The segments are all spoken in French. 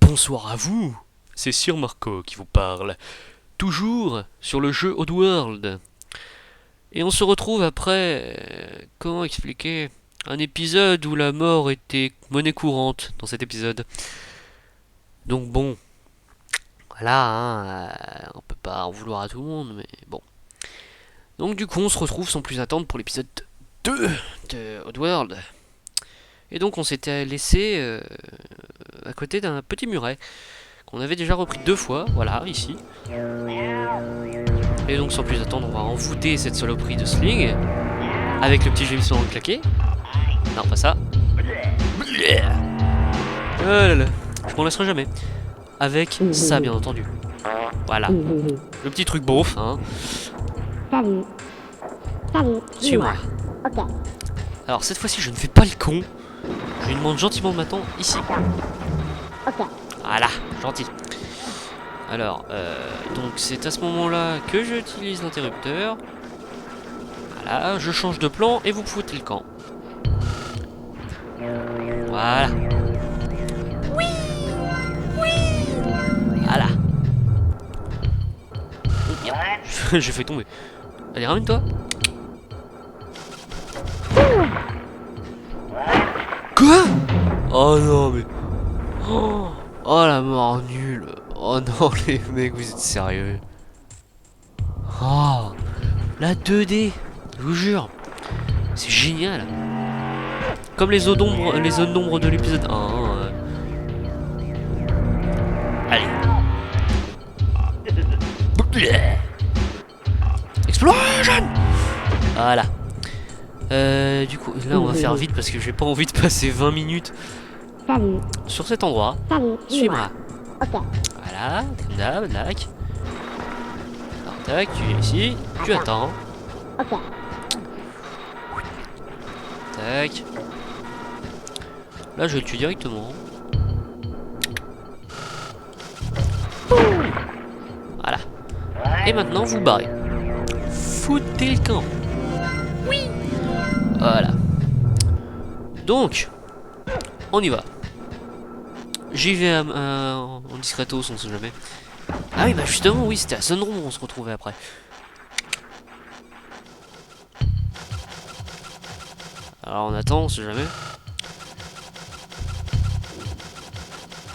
Bonsoir à vous, c'est Sir Marco qui vous parle, toujours sur le jeu Oddworld. Et on se retrouve après, comment expliquer, un épisode où la mort était monnaie courante dans cet épisode. Donc bon, voilà, on peut pas en vouloir à tout le monde, mais bon. Donc du coup on se retrouve sans plus attendre pour l'épisode 2 de Oddworld. Et donc on s'était laissé à côté d'un petit muret qu'on avait déjà repris 2 fois, voilà, ici. Et donc sans plus attendre, on va envoûter cette saloperie de Sling avec le petit gémissement claqué. Non, pas ça. Oh là là, je m'en laisserai jamais. Avec ça, bien entendu. Voilà. Le petit truc beauf, hein. Salut. Salut. Suis-moi. Ok. Alors cette fois-ci, je ne fais pas le con. Je lui demande gentiment de m'attendre ici. Ok. Voilà, gentil. Alors, donc c'est à ce moment-là que j'utilise l'interrupteur. Voilà, je change de plan et vous foutez le camp. Voilà. Oui. Voilà. Oh, merde. J'ai fait tomber. Allez, ramène-toi. Quoi? Oh non, mais... Oh la mort nulle. Oh non, les mecs, vous êtes sérieux? Oh, la 2D, je vous jure. C'est génial. Comme les zones d'ombre de l'épisode 1. Allez. Explosion. Voilà. Du coup, là on va faire vite parce que j'ai pas envie de passer 20 minutes Salut. sur cet endroit. Salut. Suis-moi. Ok. Voilà, comme d'hab, tac. Alors, tac, tu viens ici, tu attends. Ok. Tac. Là, je le tue directement. Voilà. Et maintenant, vous barrez. Foutez le camp. Oui. Voilà. Donc, on y va. J'y vais en discretos, on sait jamais. Ah oui, bah justement, oui, c'était à Sunroom où on se retrouvait après. Alors on attend, on sait jamais.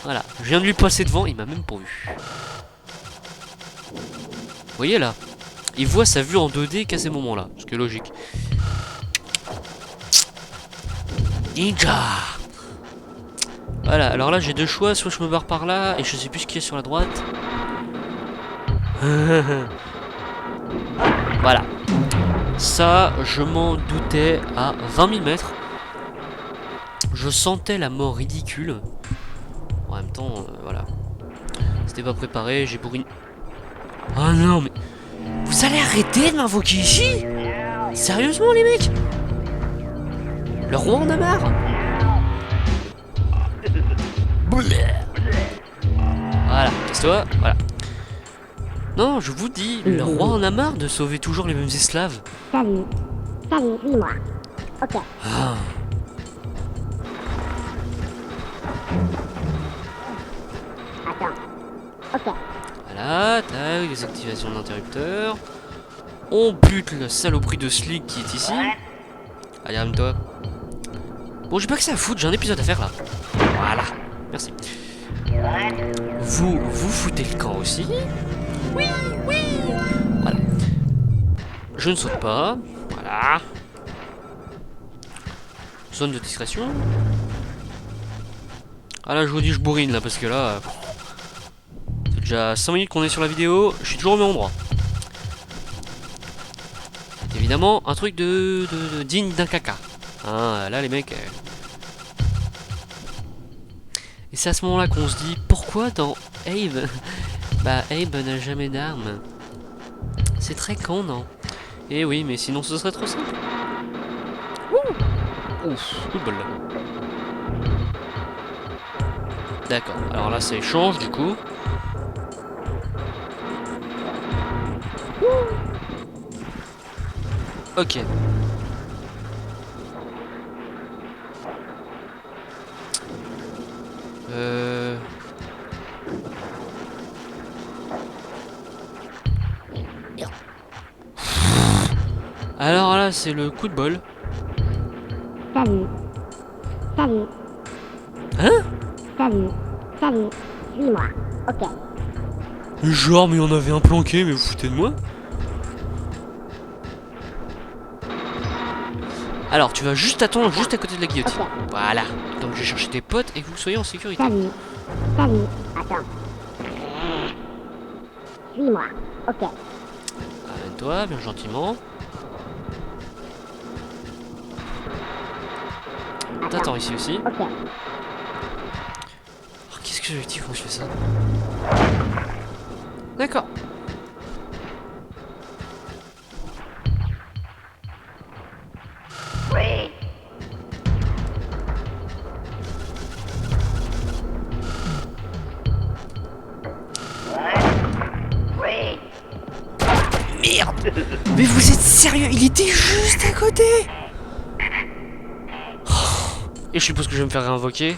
Voilà, je viens de lui passer devant, il m'a même pas vu. Vous voyez là, il voit sa vue en 2D qu'à ces moments-là, ce qui est logique. Ninja. Voilà, alors là j'ai deux choix, soit je me barre par là et je sais plus ce qu'il y a sur la droite. Voilà. Ça, je m'en doutais à 20 000 mètres. Je sentais la mort ridicule. En même temps, voilà. C'était pas préparé, j'ai bourriné. Oh non, mais... Vous allez arrêter de m'invoquer ici? Sérieusement, les mecs? Le roi en a marre? Voilà, casse-toi, voilà. Non, je vous dis, le roi en a marre de sauver toujours les mêmes esclaves. Salut. Salut. Dis-moi. Ok. Ah. Attends. Ok. Voilà, tac, désactivation de l'interrupteur. On bute la saloperie de Slick qui est ici. Allez, ramène-toi. Bon, j'ai pas que ça à foutre, j'ai un épisode à faire là. Voilà, merci. Vous foutez le camp aussi. Oui, oui. Voilà. Je ne saute pas. Voilà. Zone de discrétion. Ah là, je vous dis, je bourrine là, parce que là... C'est déjà 5 minutes qu'on est sur la vidéo, je suis toujours au même endroit. C'est évidemment un truc de digne d'un caca. Hein, là, les mecs... Et c'est à ce moment-là qu'on se dit, pourquoi dans Abe... Bah, Abe n'a jamais d'armes. C'est très con, non? Eh oui, mais sinon ce serait trop simple. Ouh. Ouf, coup de bol là. D'accord, alors là ça échange du coup. Ok. là, c'est le coup de bol. Salut. Salut. Hein? Salut. Salut. Suis-moi. Ok. Genre, mais on avait un planqué, mais vous foutez de moi? Alors, tu vas juste attendre, juste à côté de la guillotine. Ok. Voilà. Donc, je vais chercher tes potes et que vous soyez en sécurité. Salut. Salut. Attends. Suis-moi. Ok. Amène-toi, bien gentiment. T'attends ici aussi. Ok. Alors, qu'est-ce que j'avais dit quand je fais ça? D'accord. Merde! Mais vous êtes sérieux? Il était juste à côté! Et je suppose que je vais me faire réinvoquer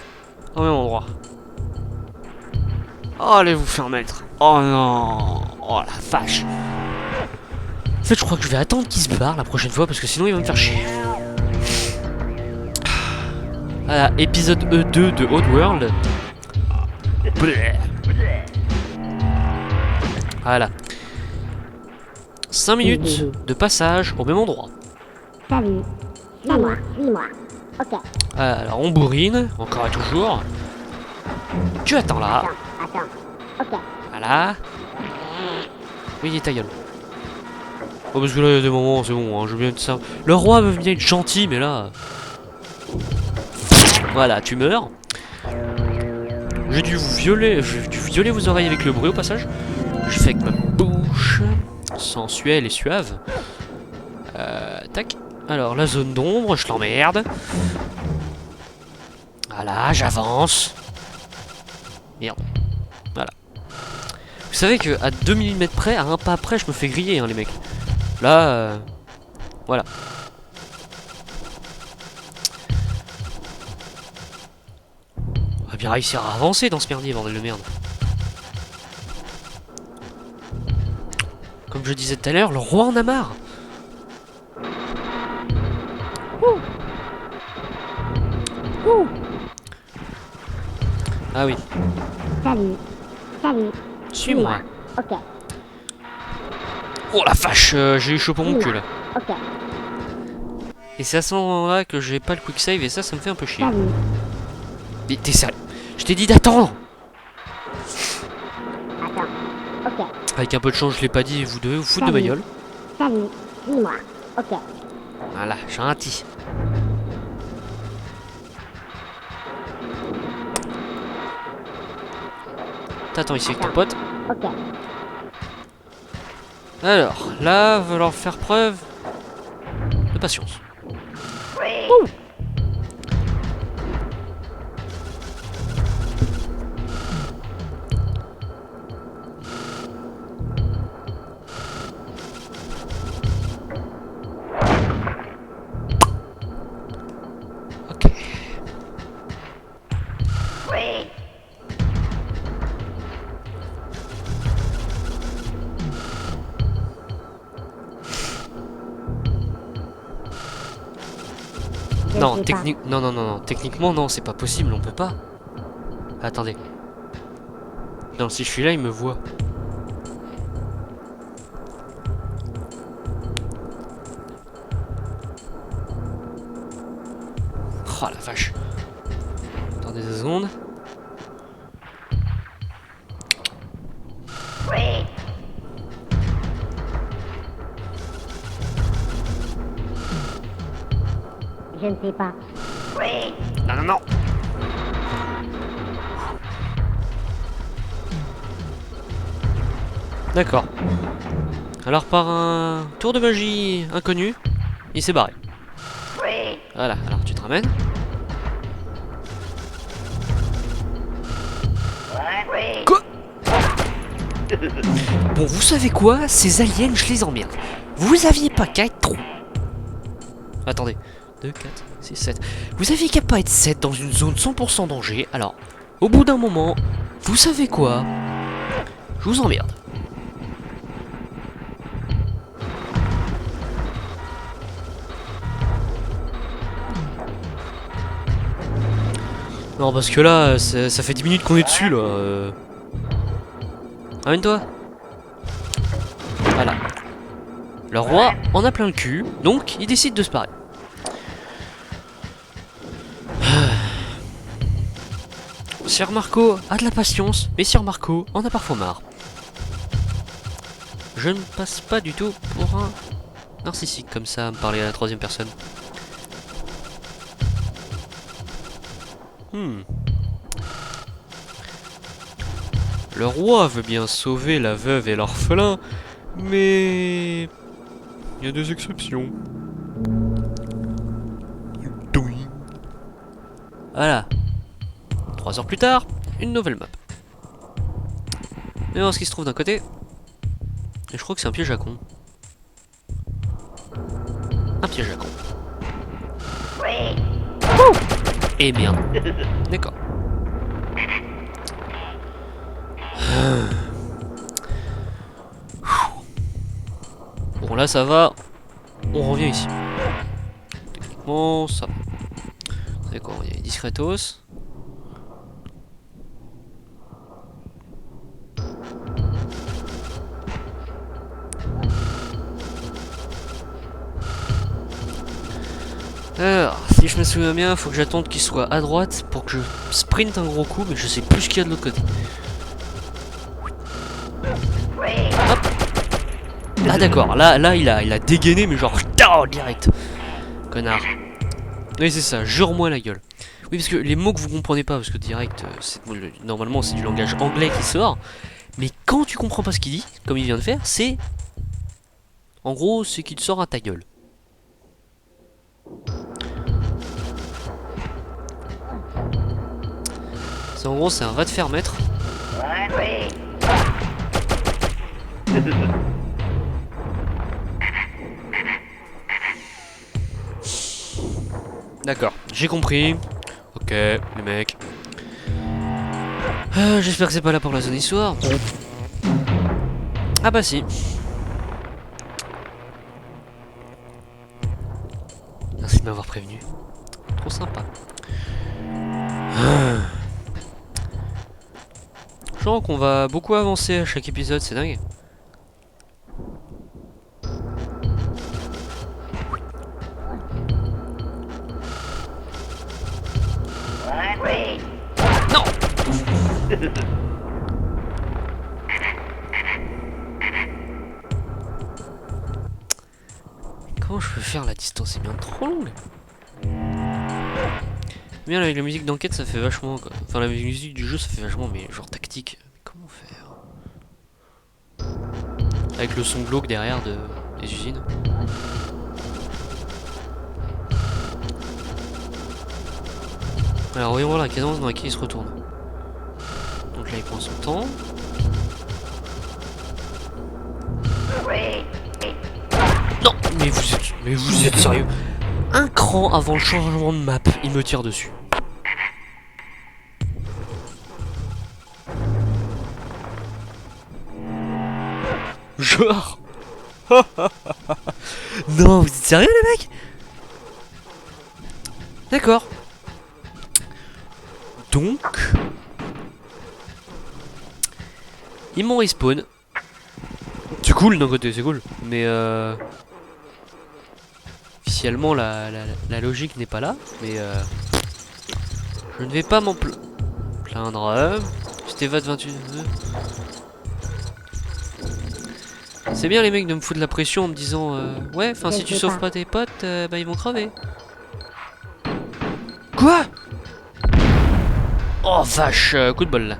au même endroit. Oh, allez vous faire mettre. Oh non! Oh la vache! En fait, je crois que je vais attendre qu'il se barre la prochaine fois parce que sinon il va me faire chier. Voilà, épisode E2 de Oddworld. Voilà. 5 minutes de passage au même endroit. Salut. Suis-moi. Suis-moi. Ok. Alors on bourrine, encore et toujours. Tu attends là. Attends. Attends. Ok. Voilà. Oui, ta gueule. Oh, parce que là, il y a des moments, c'est bon, hein, je veux bien être ça. Le roi veut bien être gentil, mais là... Voilà, tu meurs. J'ai dû violer vos oreilles avec le bruit au passage. Je fais avec ma bouche sensuelle et suave. Tac. Alors, la zone d'ombre, je l'emmerde. Voilà, j'avance. Merde. Voilà. Vous savez que à 2 mm près, à un pas près, je me fais griller, hein, les mecs. Là, voilà. On va bien réussir à avancer dans ce merdier, bordel de merde. Comme je disais tout à l'heure, le roi en a marre. Ah oui. Salut. Salut. Suis-moi. Ok. Oh la vache, j'ai eu chaud pour mon cul là. Ok. Et c'est à ce moment-là que j'ai pas le quick save et ça me fait un peu chier. Salut. Mais t'es sérieux? Je t'ai dit d'attendre! Attends. Ok. Avec un peu de chance, je l'ai pas dit, vous devez vous foutre de ma gueule. Salut. Suis-moi. Ok. Voilà, gentil. T'attends ici avec ton pote. Ok. Alors, là, va leur faire preuve de patience. Ok. Non, techniquement non, c'est pas possible, on peut pas. Attendez. Non, si je suis là, il me voit. Oh la vache. Attendez 2 secondes. Je ne sais pas. Non, non, non. D'accord. Alors par un tour de magie inconnu, il s'est barré. Voilà, alors tu te ramènes. Quoi? Bon, vous savez quoi? Ces aliens, je les emmerde. Vous aviez pas qu'à être trop. Attendez. 2, 4, 6, 7. Vous aviez qu'à pas être 7 dans une zone 100% danger. Alors, au bout d'un moment, vous savez quoi? Je vous emmerde. Non, parce que là, ça fait 10 minutes qu'on est dessus, là. Ramène-toi. Voilà. Le roi en a plein le cul, donc il décide de se parer. Sir Marco a de la patience, mais Sir Marco en a parfois marre. Je ne passe pas du tout pour un narcissique comme ça, à me parler à la troisième personne. Le roi veut bien sauver la veuve et l'orphelin, mais... il y a des exceptions. Voilà. 3 heures plus tard, une nouvelle map. Mais voir ce qui se trouve d'un côté. Et je crois que c'est un piège à con. Un piège à con. Et merde. D'accord. Bon là ça va. On revient ici. Bon ça va. D'accord, il y a discretos. Alors, si je me souviens bien, faut que j'attende qu'il soit à droite pour que je sprinte un gros coup, mais je sais plus ce qu'il y a de l'autre côté. Hop. Ah d'accord, là il a dégainé, mais genre direct. Connard. Oui c'est ça, jure-moi la gueule. Oui parce que les mots que vous comprenez pas, parce que direct, normalement c'est du langage anglais qui sort, mais quand tu comprends pas ce qu'il dit, comme il vient de faire, c'est... En gros, c'est qu'il te sort à ta gueule. En gros, c'est un va te faire mettre. D'accord, j'ai compris. Ok, les mecs. J'espère que c'est pas là pour la zone histoire. Ah bah si. Merci de m'avoir prévenu. Trop sympa. Je sens qu'on va beaucoup avancer à chaque épisode, c'est dingue. Non. Comment je peux faire la distance? C'est bien trop longue. Bien avec la musique d'enquête ça fait vachement quoi. Enfin la musique du jeu ça fait vachement mais genre tactique. Mais comment faire? Avec le son glauque derrière des usines. Alors voyons voir la cadence dans laquelle il se retourne. Donc là il prend son temps. Non mais vous êtes sérieux? Un cran avant le changement de map, il me tire dessus. Genre. Non, vous êtes sérieux les mecs? D'accord. Donc... ils m'ont respawn. C'est cool d'un côté, c'est cool. Mais officiellement la logique n'est pas là. Mais je ne vais pas m'en plaindre. C'était VAT 28. C'est bien les mecs de me foutre la pression en me disant ouais, enfin si tu sauves pas tes potes, bah ils vont crever. Quoi? Oh vache, coup de bol là.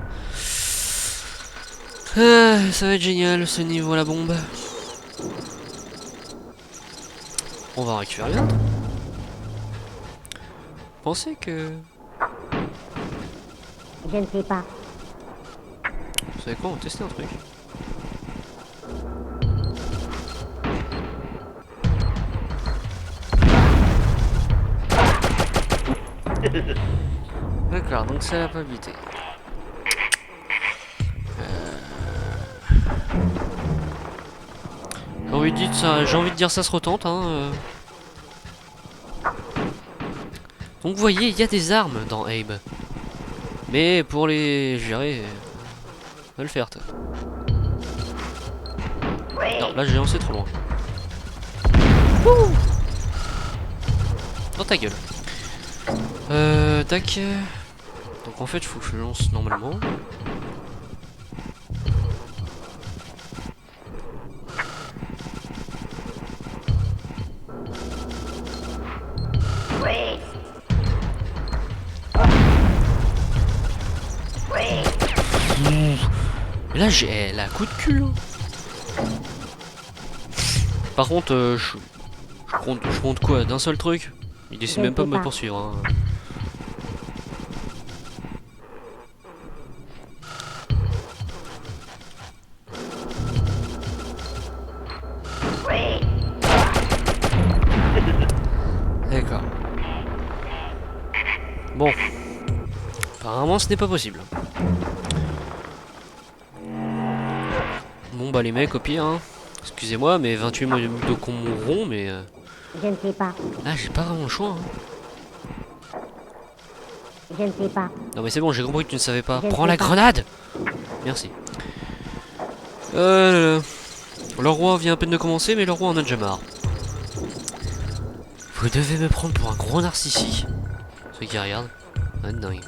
Ça va être génial ce niveau à la bombe. On va récupérer l'autre. Pensez que... Je ne sais pas. Vous savez quoi, on va tester un truc. D'accord, donc ça l'a pas buté. J'ai envie de dire ça se retente hein. Donc vous voyez, il y a des armes dans Abe. Mais pour les gérer, va le faire toi. Non, là j'ai lancé trop loin. Ouh. Dans ta gueule. Tac. Donc en fait, il faut que je lance normalement. Et là j'ai la coup de cul. Hein. Par contre, je compte quoi? D'un seul truc? Il décide même pas de me poursuivre. Hein. D'accord. Bon. Apparemment ce n'est pas possible. Bon bah les mecs au pire hein. Excusez-moi mais 28 minutes de con mourront mais... Je ne sais pas. Là j'ai pas vraiment le choix hein. Je ne sais pas. Non mais c'est bon j'ai compris que tu ne savais pas. Je Prends sais la pas. grenade. Merci. Là. Le roi vient à peine de commencer mais le roi en a déjà marre. Vous devez me prendre pour un gros narcissique. Ceux qui regardent. Ah dingue.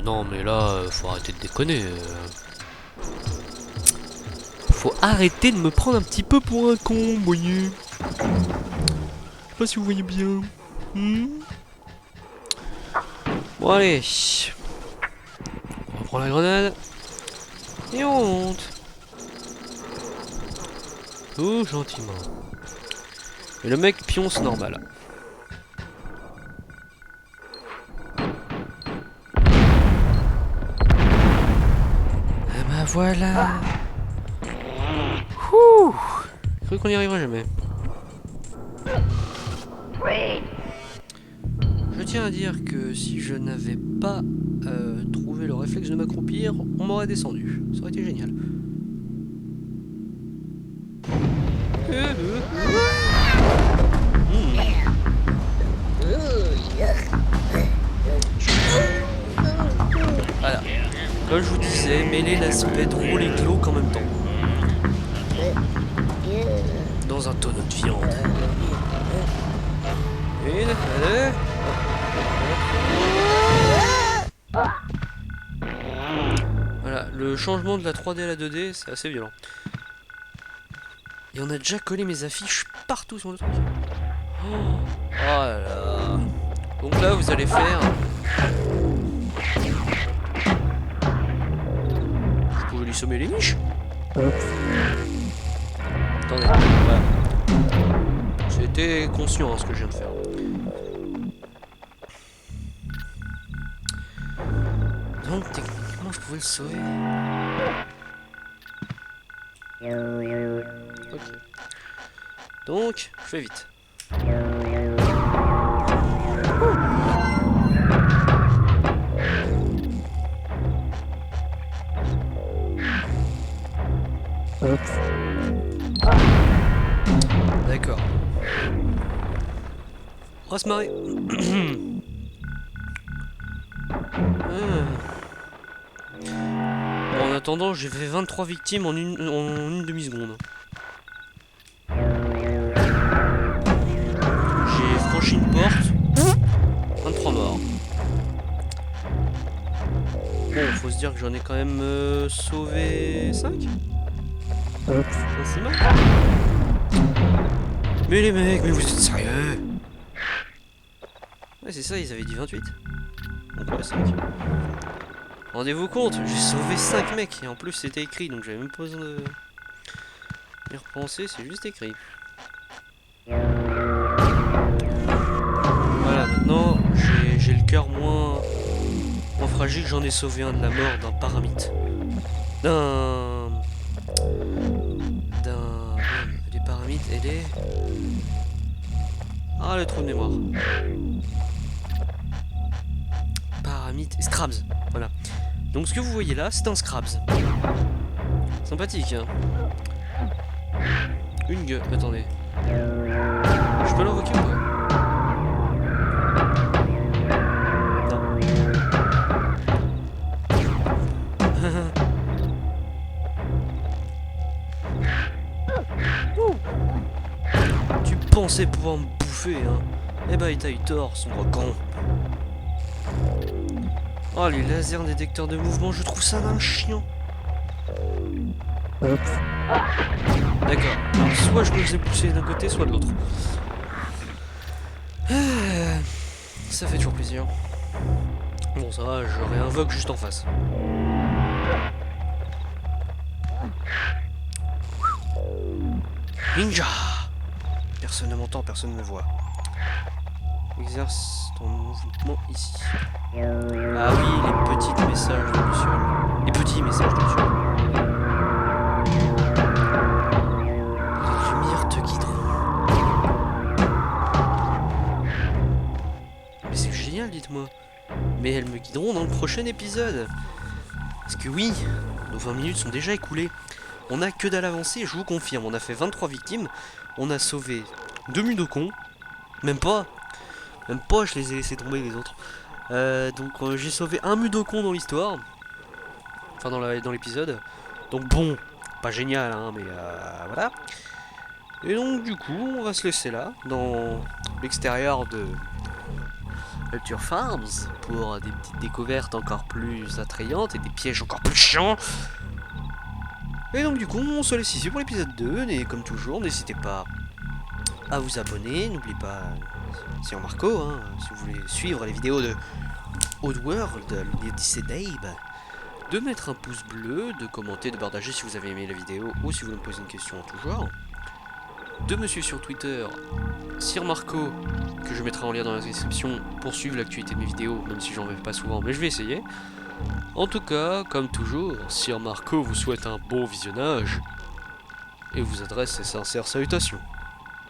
Non mais là, faut arrêter de déconner. Faut arrêter de me prendre un petit peu pour un con, vous voyez. Je sais pas si vous voyez bien. Bon allez. On reprend la grenade. Et on monte. Tout gentiment. Et le mec pionce normal. Ah bah voilà. Ouh. J'ai cru qu'on n'y arriverait jamais. Je tiens à dire que si je n'avais pas trouvé le réflexe de m'accroupir, on m'aurait descendu. Ça aurait été génial. Voilà. Comme je vous disais, mêler l'aspect drôle et glauque en même temps. Dans un tonneau de viande. Une, deux. Voilà, le changement de la 3D à la 2D, c'est assez violent. Et on a déjà collé mes affiches partout sur le truc. Oh là là. Donc là, vous allez faire... Vous pouvez lui sommer les niches. Attendez, voilà. C'était conscient hein, ce que je viens de faire. Donc techniquement, je pouvais le sauver. Ok. Donc, je fais vite. D'accord. On va se marrer. Bon, en attendant, j'ai fait 23 victimes en une demi-seconde. J'ai franchi une porte. 23 morts. Bon, faut se dire que j'en ai quand même sauvé 5. Mais les mecs, mais vous êtes sérieux? Ouais, c'est ça, ils avaient dit 28. Donc ouais, 5. Rendez-vous compte, j'ai sauvé 5 mecs. Et en plus, c'était écrit, donc j'avais même pas besoin de y repenser, c'est juste écrit. Voilà, maintenant, j'ai le cœur moins fragile. J'en ai sauvé un de la mort d'un paramite. Des paramites et des... Ah, le trou de mémoire. Paramite et Scrabs, voilà. Donc ce que vous voyez là, c'est un Scrabs. Sympathique, hein. Une gueule, attendez. Je peux l'invoquer ou pas? pensait pouvoir me bouffer, hein. Eh ben, il a eu tort, son gros con. Oh, les lasers détecteurs de mouvement, je trouve ça d'un chiant. Oups. D'accord. Alors, soit je me faisais pousser d'un côté, soit de l'autre. Ça fait toujours plaisir. Bon, ça va, je réinvoque juste en face. Ninja! Personne ne m'entend, personne ne me voit. Exerce ton mouvement ici. Ah oui, les petits messages de Luciole. Les petits messages de Luciole. Les lumières te guideront. Mais c'est génial, dites-moi. Mais elles me guideront dans le prochain épisode. Parce que oui, nos 20 minutes sont déjà écoulées. On a que dalle avancée, je vous confirme. On a fait 23 victimes. On a sauvé 2 Mudokons. Même pas, je les ai laissés tomber les autres. Donc j'ai sauvé un Mudokon dans l'histoire. Enfin dans l'épisode. Donc bon, pas génial hein, mais voilà. Et donc du coup, on va se laisser là, dans l'extérieur de Culture Farms, pour des petites découvertes encore plus attrayantes et des pièges encore plus chiants. Et donc du coup, on se laisse ici pour l'épisode 2, et comme toujours, n'hésitez pas à vous abonner, n'oubliez pas, si on Marco, hein, si vous voulez suivre les vidéos de Oddworld, l'Odyssée d'Abe, de mettre un pouce bleu, de commenter, de partager si vous avez aimé la vidéo ou si vous voulez me poser une question en tout genre, de me suivre sur Twitter, Sir Marco, que je mettrai en lien dans la description pour suivre l'actualité de mes vidéos, même si j'en fais pas souvent, mais je vais essayer. En tout cas, comme toujours, Sir Marco vous souhaite un bon visionnage et vous adresse ses sincères salutations.